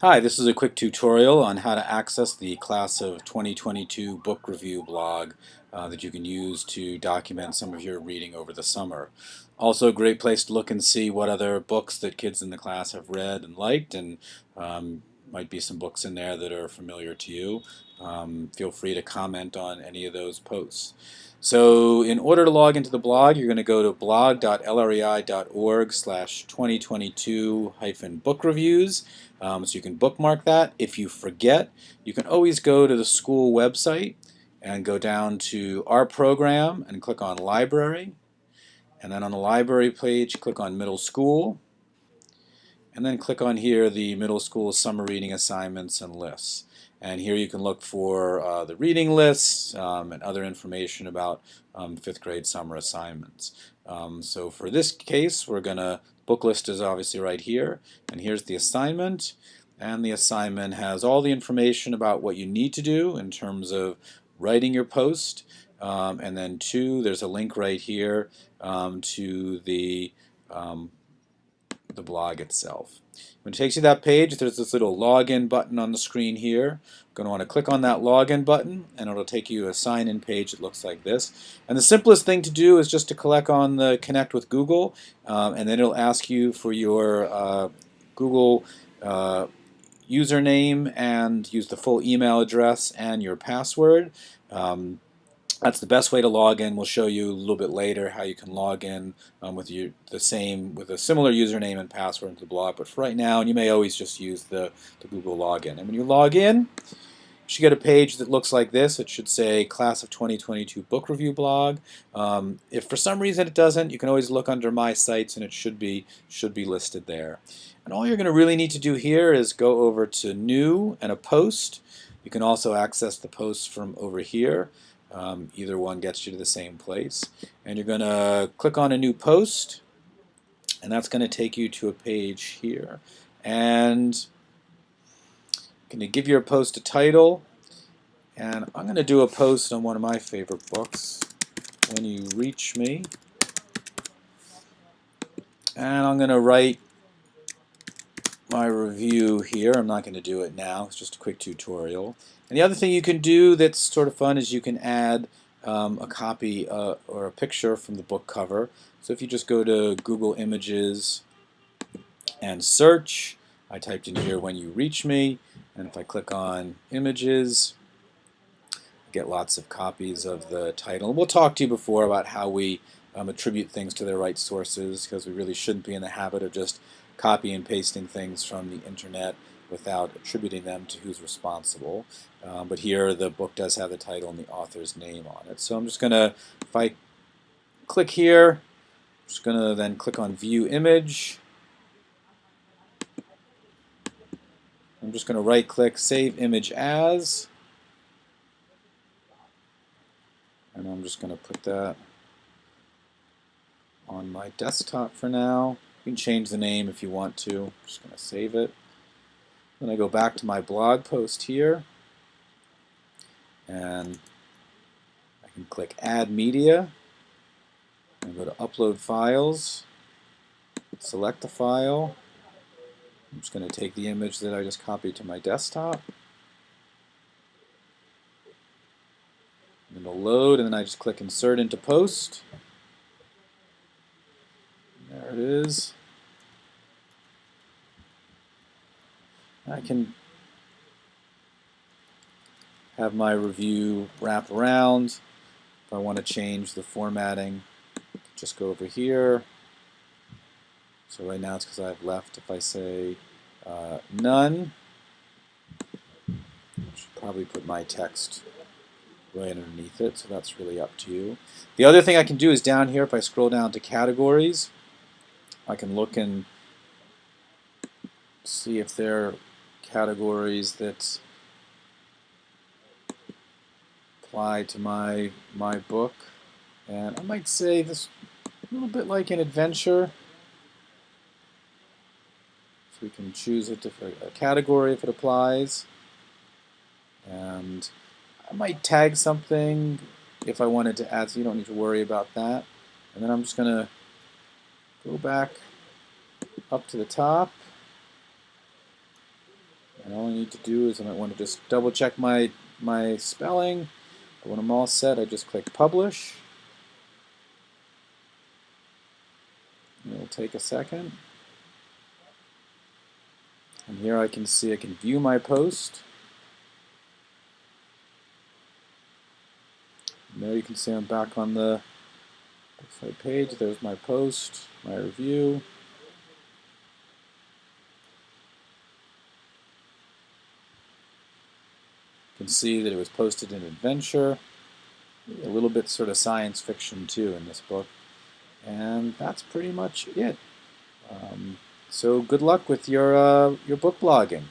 Hi, this is a quick tutorial on how to access the Class of 2022 book review blog that you can use to document some of your reading over the summer. Also a great place to look and see what other books that kids in the class have read and liked, and might be some books in there that are familiar to you. Feel free to comment on any of those posts. So in order to log into the blog, you're going to go to blog.lrei.org/2022-book reviews. So you can bookmark that. If you forget, you can always go to the school website and go down to our program and click on library. And then on the library page, click on middle school. And then click on here the middle school summer reading assignments and lists. And here you can look for the reading lists and other information about 5th grade summer assignments. So for this case, we're going to, book list is obviously right here, and here's the assignment. And the assignment has all the information about what you need to do in terms of writing your post. And then there's a link right here to the blog itself. When it takes you to that page, there's this little login button on the screen here. You're going to want to click on that login button, and it'll take you to a sign-in page that looks like this. And the simplest thing to do is just to click on the Connect with Google, and then it'll ask you for your Google username and use the full email address and your password. That's the best way to log in. We'll show you a little bit later how you can log in with a similar username and password into the blog. But for right now, and you may always just use the Google login. And when you log in, you should get a page that looks like this. It should say Class of 2022 Book Review Blog. If for some reason it doesn't, you can always look under My Sites, and it should be listed there. And all you're going to really need to do here is go over to New and a Post. You can also access the posts from over here. Either one gets you to the same place. And you're going to click on a new post, and that's going to take you to a page here. And I'm going to give your post a title, and I'm going to do a post on one of my favorite books, When You Reach Me. And I'm going to write my review here. I'm not going to do it now. It's just a quick tutorial. And the other thing you can do that's sort of fun is you can add a copy or a picture from the book cover. So if you just go to Google Images and search, I typed in here When You Reach Me, and if I click on Images, I get lots of copies of the title. We'll talk to you before about how we attribute things to their right sources, because we really shouldn't be in the habit of just copy and pasting things from the internet without attributing them to who's responsible. But here the book does have the title and the author's name on it. So I'm just going to, if I click here, I'm just going to then click on View Image. I'm just going to right click, Save Image As. And I'm just going to put that on my desktop for now. You can change the name if you want to. I'm just going to save it. Then I go back to my blog post here, and I can click Add Media, and go to Upload Files, select the file. I'm just going to take the image that I just copied to my desktop. And it'll load, and then I just click Insert into Post. There it is. I can have my review wrap around. If I want to change the formatting, just go over here. So right now it's because I have left. If I say none, I should probably put my text right underneath it, so that's really up to you. The other thing I can do is down here, if I scroll down to categories, I can look and see if there are categories that apply to my book. And I might say this a little bit like an adventure. So we can choose a category if it applies. And I might tag something if I wanted to add, so you don't need to worry about that. And then I'm just going to go back up to the top. And all I need to do is I might want to just double check my spelling. But when I'm all set, I just click publish. And it'll take a second. And here I can see I can view my post. And there you can see I'm back on the website page. There's my post, my review. You can see that it was posted in adventure, a little bit sort of science fiction too in this book. And that's pretty much it. So good luck with your book blogging.